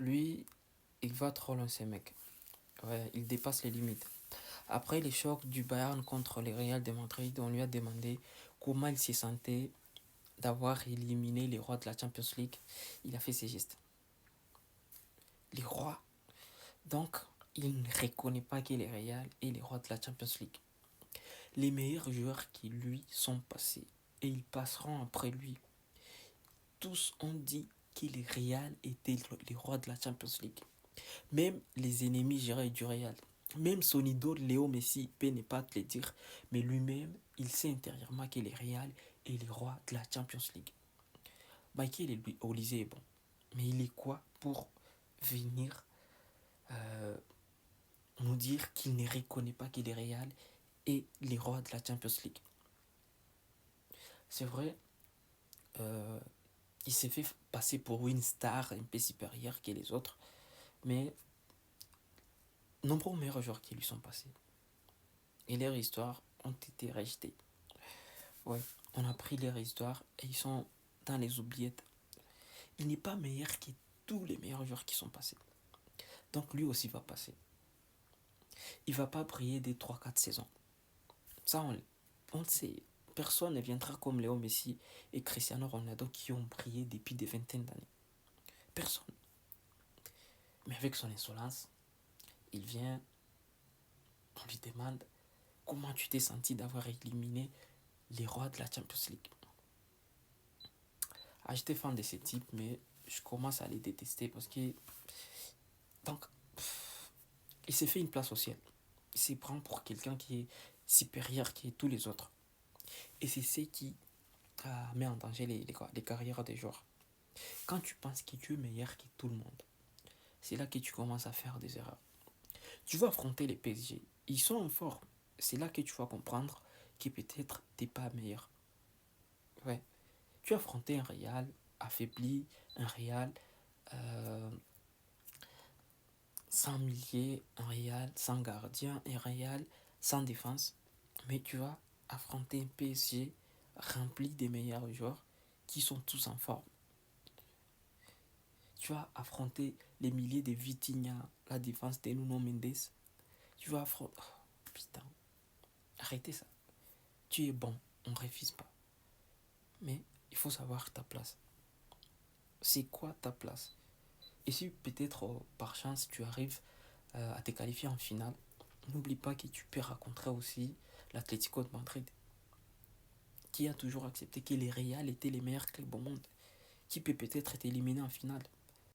lui, il va trop loin, ces mecs. Ouais, il dépasse les limites. Après les chocs du Bayern contre les Real de Madrid, on lui a demandé comment il se sentait d'avoir éliminé les rois de la Champions League. Il a fait ses gestes. Les rois. Donc, il ne reconnaît pas que les Real et les rois de la Champions League. Les meilleurs joueurs qui lui sont passés et ils passeront après lui. Tous ont dit que les Real étaient les rois de la Champions League. Même les ennemis jurés du Real. Même son idole Léo Messi peut ne pas te le dire, mais lui-même, il sait intérieurement que les Real est les rois de la Champions League. Michael Olise est bon, mais il est quoi pour venir euh, nous dire qu'il ne reconnaît pas que les Real est les rois de la Champions League? C'est vrai, euh, il s'est fait passer pour une star un peu supérieure que les autres, mais nombreux meilleurs joueurs qui lui sont passés. Et leurs histoires ont été rejetées. Ouais, on a pris leurs histoires et ils sont dans les oubliettes. Il n'est pas meilleur que tous les meilleurs joueurs qui sont passés. Donc lui aussi va passer. Il va pas briller des 3 4 saisons. Ça, on le sait. Personne ne viendra comme Léo Messi et Cristiano Ronaldo qui ont brillé depuis des vingtaines d'années. Personne. Mais avec son insolence, il vient, on lui demande comment tu t'es senti d'avoir éliminé les rois de la Champions League. Ah, j'étais fan de ce type, mais je commence à les détester parce que. Donc, il s'est fait une place au ciel. Il s'est prend pour quelqu'un qui est supérieur que tous les autres. Et c'est ce qui met en danger les carrières des joueurs. Quand tu penses que tu es meilleur que tout le monde, c'est là que tu commences à faire des erreurs. Tu vas affronter les PSG. Ils sont en forme. C'est là que tu vas comprendre que peut-être t'es pas meilleur. Ouais. Tu as affronté un Real affaibli, un Real euh, sans milieu, un Real sans gardien, un Real sans défense. Mais tu vas affronter un PSG rempli des meilleurs joueurs qui sont tous en forme. Tu vas affronter les milliers de Vitinha, la défense de Nuno Mendes. Tu vas affronter. Oh, putain, arrêtez ça. Tu es bon, on ne refuse pas. Mais il faut savoir ta place. C'est quoi ta place? Et si peut-être par chance tu arrives à te qualifier en finale, n'oublie pas que tu peux rencontrer aussi l'Atlético de Madrid, qui a toujours accepté que les Real étaient les meilleurs clubs au monde, qui peut peut-être être éliminé en finale.